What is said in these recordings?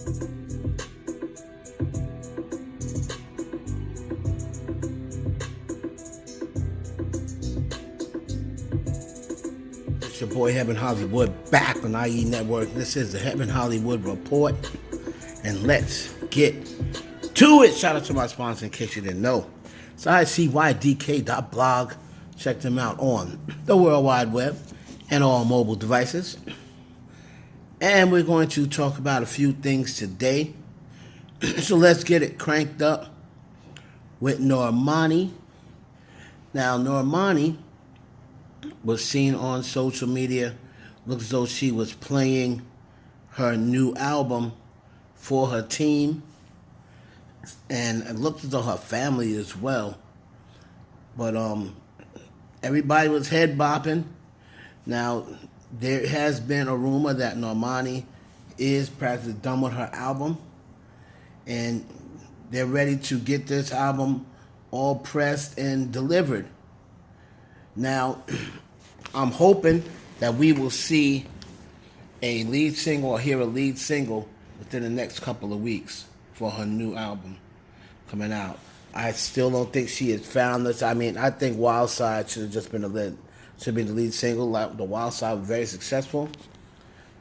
It's your boy Heaven Hollywood back on IE Network. This is the Heaven Hollywood Report. And let's get to it. Shout out to my sponsor in case you didn't know. It's ICYDK.blog. Check them out on the World Wide Web and all mobile devices. And we're going to talk about a few things today. So let's get it cranked up with Normani. Now, Normani was seen on social media. Looks as though she was playing her new album for her team. And it looked as though her family as well. But everybody was head bopping. Now, there has been a rumor that Normani is practically done with her album. And they're ready to get this album all pressed and delivered. Now, I'm hoping that we will see a lead single or hear a lead single within the next couple of weeks for her new album coming out. I still don't think she has found this. I mean, I think Wild Side should have just been the lead single. Like the Wild Side was very successful,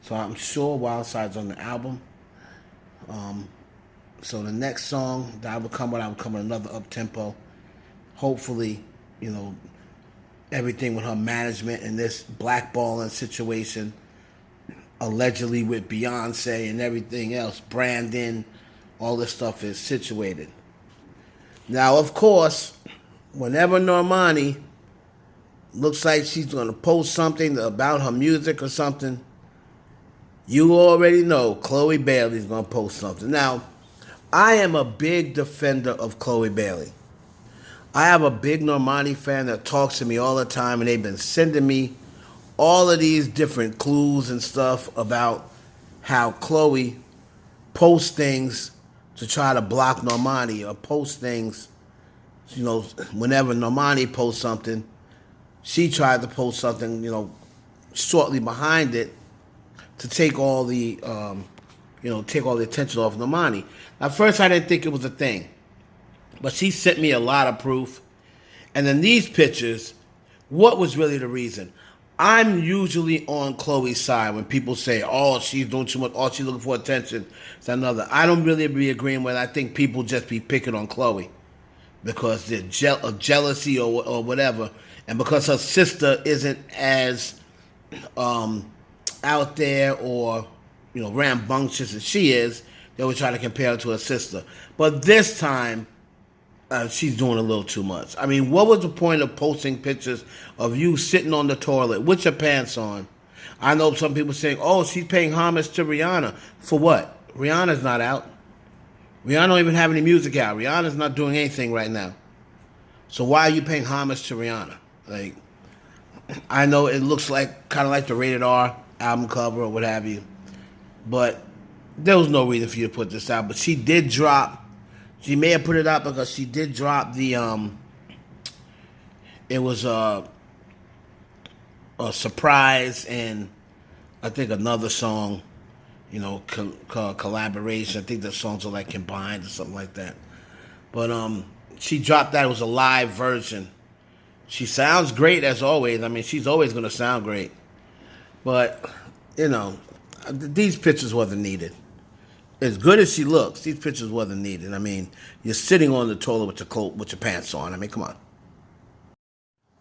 so I'm sure Wild Side's on the album. So the next song that I would come with another up tempo. Hopefully, everything with her management and this blackballing situation, allegedly with Beyonce and everything else, Brandon, all this stuff is situated. Now, of course, whenever Normani looks like she's going to post something about her music or something, you already know Chloe Bailey's going to post something. Now, I am a big defender of Chloe Bailey. I have a big Normani fan that talks to me all the time, and they've been sending me all of these different clues and stuff about how Chloe posts things to try to block Normani, or post things, whenever Normani posts something, she tried to post something, shortly behind it to take all the, take all the attention off Normani. At first, I didn't think it was a thing, but she sent me a lot of proof. And then these pictures, what was really the reason? I'm usually on Chloe's side when people say, oh, she's doing too much, oh, she's looking for attention. It's another. I don't really be agreeing with it. I think people just be picking on Chloe because they're of jealousy or whatever. And because her sister isn't as out there or, rambunctious as she is, they would try to compare her to her sister. But this time, she's doing a little too much. I mean, what was the point of posting pictures of you sitting on the toilet with your pants on? I know some people saying, oh, she's paying homage to Rihanna. For what? Rihanna's not out. Rihanna don't even have any music out. Rihanna's not doing anything right now. So why are you paying homage to Rihanna? Like, I know it looks like kind of like the Rated R album cover or what have you, but there was no reason for you to put this out. But she did drop. She may have put it out because she did drop the, it was a surprise and I think another song, collaboration. I think the songs are like combined or something like that. But she dropped that. It was a live version. She sounds great as always. I mean, she's always going to sound great. But, these pictures wasn't needed. As good as she looks, these pictures wasn't needed. I mean, you're sitting on the toilet with your pants on. I mean, come on.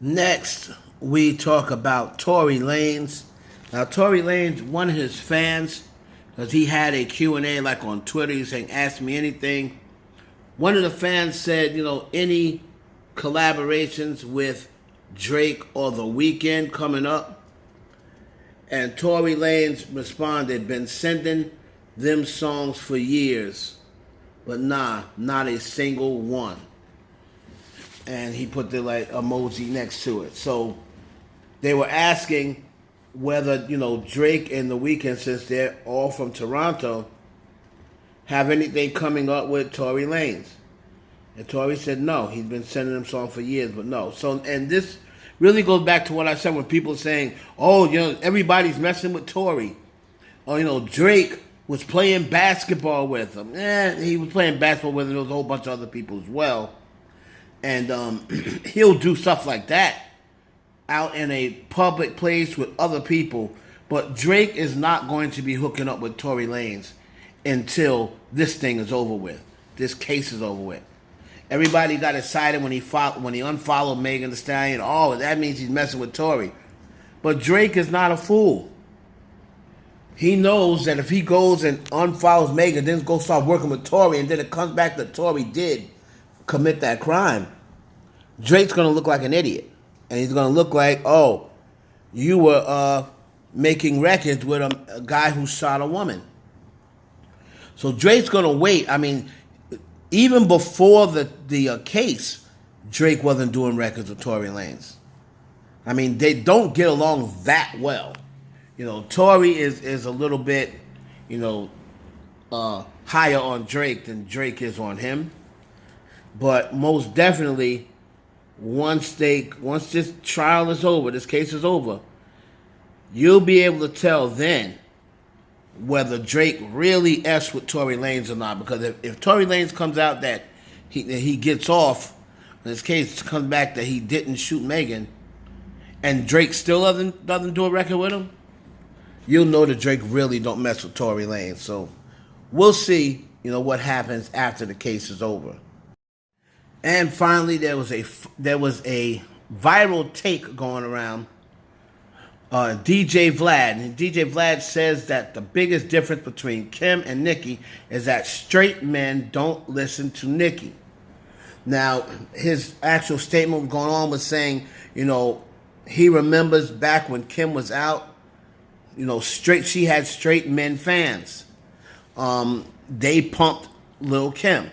Next, we talk about Tory Lanez. Now, Tory Lanez, one of his fans, because he had a Q&A like on Twitter, he's saying, ask me anything. One of the fans said, any collaborations with Drake or The Weeknd coming up? And Tory Lanez responded, been sending them songs for years, but nah, not a single one. And he put the emoji next to it. So they were asking whether, Drake and The Weeknd, since they're all from Toronto, have anything coming up with Tory Lanez. And Tory said no. He's been sending them songs for years, but no. So, and this really goes back to what I said when people are saying, oh, everybody's messing with Tory. Or, Drake was playing basketball with him. He was playing basketball with him. There was a whole bunch of other people as well. And he'll do stuff like that out in a public place with other people. But Drake is not going to be hooking up with Tory Lanez until this thing is over with. This case is over with. Everybody got excited when he unfollowed Megan Thee Stallion. Oh, that means he's messing with Tory. But Drake is not a fool. He knows that if he goes and unfollows Megan, then go start working with Tory, and then it comes back that Tory did commit that crime, Drake's going to look like an idiot. And he's going to look like, oh, you were making records with a guy who shot a woman. So Drake's going to wait. I mean, even before the case, Drake wasn't doing records with Tory Lanez. I mean, they don't get along that well. You know, Tory is a little bit, higher on Drake than Drake is on him. But most definitely, once this trial is over, this case is over, you'll be able to tell then whether Drake really S with Tory Lanez or not. Because if Tory Lanez comes out that he gets off, in this case comes back that he didn't shoot Megan, and Drake still doesn't do a record with him, you'll know that Drake really don't mess with Tory Lanez. So we'll see, what happens after the case is over. And finally, there was a viral take going around. DJ Vlad. And DJ Vlad says that the biggest difference between Kim and Nicki is that straight men don't listen to Nicki. Now, his actual statement going on was saying, he remembers back when Kim was out, she had straight men fans. They pumped Lil' Kim.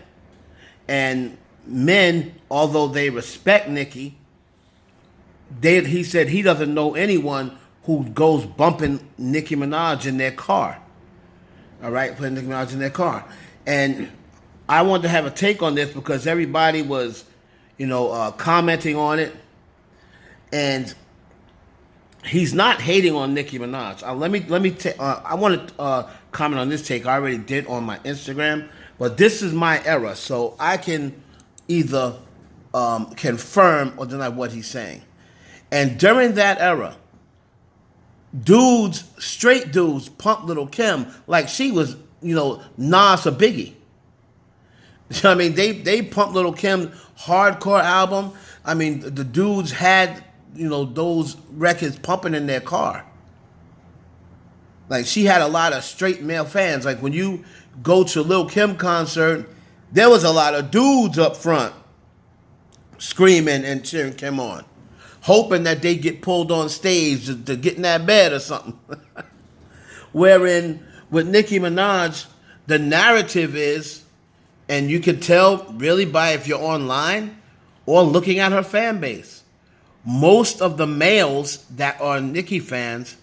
And men, although they respect Nicki, he said he doesn't know anyone who goes bumping Nicki Minaj in their car. All right, putting Nicki Minaj in their car. And I wanted to have a take on this because everybody was, commenting on it. And he's not hating on Nicki Minaj. I want to comment on this take. I already did on my Instagram, but this is my era, so I can either confirm or deny what he's saying. And during that era, straight dudes pumped Lil' Kim like she was, Nas or Biggie. I mean, they pumped Lil' Kim hardcore album. I mean, the dudes had, those records pumping in their car. Like, she had a lot of straight male fans. Like, when you go to a Lil' Kim concert, there was a lot of dudes up front screaming and cheering Kim on, hoping that they get pulled on stage to get in that bed or something. Wherein with Nicki Minaj, the narrative is, and you can tell really by if you're online or looking at her fan base, most of the males that are Nicki fans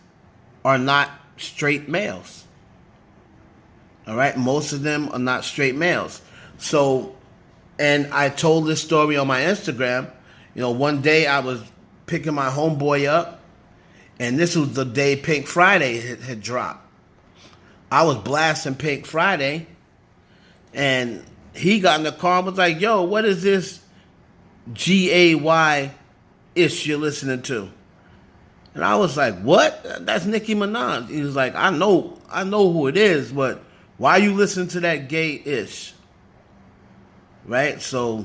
are not straight males. All right? Most of them are not straight males. So, and I told this story on my Instagram. One day I was picking my homeboy up, and this was the day Pink Friday had dropped. I was blasting Pink Friday, and he got in the car and was like, yo, what is this GAY-ish you're listening to? And I was like, what? That's Nicki Minaj. He was like, I know who it is, but why you listening to that gay-ish? Right? So,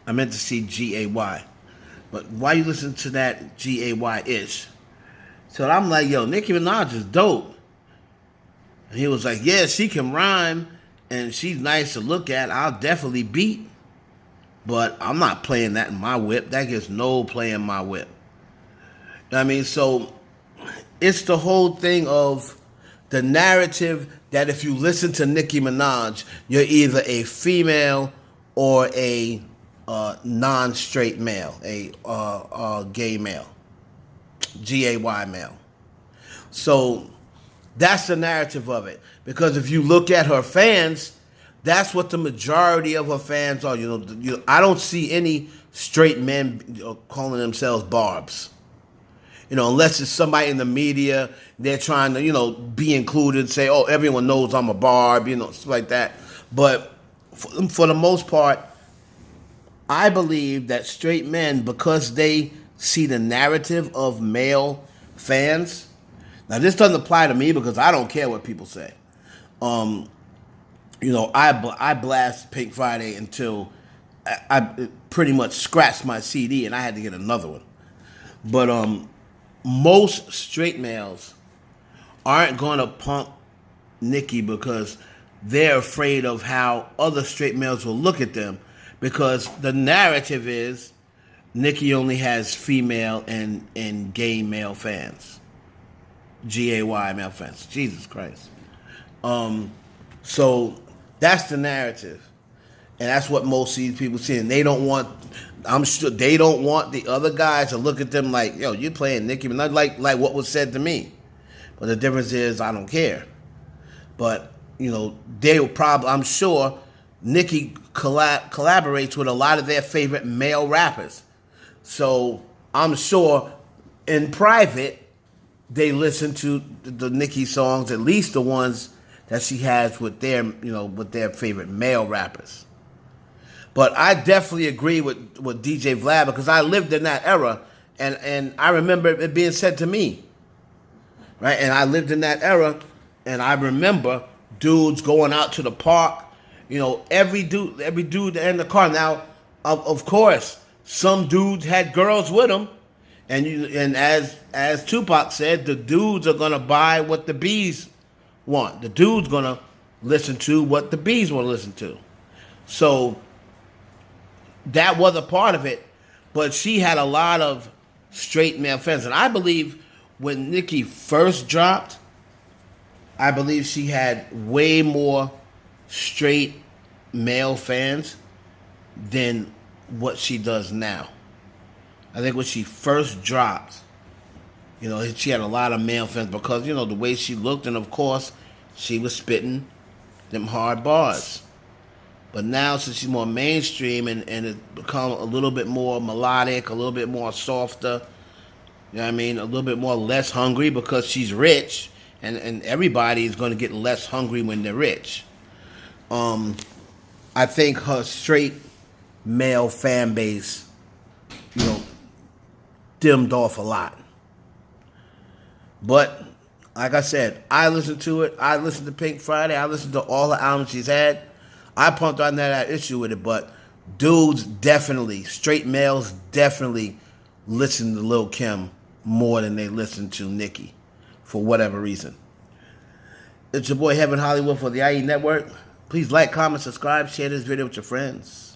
I meant to see G-A-Y. But why you listen to that G-A-Y-ish? So I'm like, yo, Nicki Minaj is dope. And he was like, yeah, she can rhyme, and she's nice to look at. I'll definitely beat. But I'm not playing that in my whip. That gets no play in my whip. I mean, so it's the whole thing of the narrative that if you listen to Nicki Minaj, you're either a female or a non-straight male, a gay male, G-A-Y male. So that's the narrative of it. Because if you look at her fans, that's what the majority of her fans are. I don't see any straight men calling themselves barbs. Unless it's somebody in the media, they're trying to, be included, say, oh, everyone knows I'm a barb, stuff like that. But for the most part, I believe that straight men, because they see the narrative of male fans, now this doesn't apply to me because I don't care what people say. I blast Pink Friday until I pretty much scratched my CD and I had to get another one. But most straight males aren't going to pump Nicki because they're afraid of how other straight males will look at them, because the narrative is Nicki only has female and gay male fans. G-A-Y male fans. Jesus Christ. So that's the narrative. And that's what most of these people see. And they don't want, I'm sure they don't want the other guys to look at them like, yo, you're playing Nicki, but not like what was said to me. But the difference is I don't care. But, they will probably, I'm sure, Nicki collaborates with a lot of their favorite male rappers. So I'm sure in private, they listen to the Nicki songs, at least the ones that she has with their, with their favorite male rappers. But I definitely agree with DJ Vlad, because I lived in that era, and I remember it being said to me, right? And I lived in that era, and I remember dudes going out to the park, every dude in the car. Now, of course, some dudes had girls with them, and as Tupac said, the dudes are gonna buy what the bees want. The dude's gonna listen to what the bees want to listen to. So that was a part of it, but she had a lot of straight male fans. And I believe when Nicki first dropped, I believe she had way more straight male fans than what she does now. I think when she first dropped, she had a lot of male fans because, the way she looked, and of course, she was spitting them hard bars. But now, since she's more mainstream and it's become a little bit more melodic, a little bit more softer, a little bit more less hungry, because she's rich, and everybody is going to get less hungry when they're rich. I think her straight male fan base, dimmed off a lot. But like I said, I listened to it. I listened to Pink Friday. I listened to all the albums she's had. I pumped on that issue with it, but dudes definitely, straight males definitely listen to Lil' Kim more than they listen to Nicki, for whatever reason. It's your boy Heaven Hollywood for the IE Network. Please like, comment, subscribe, share this video with your friends.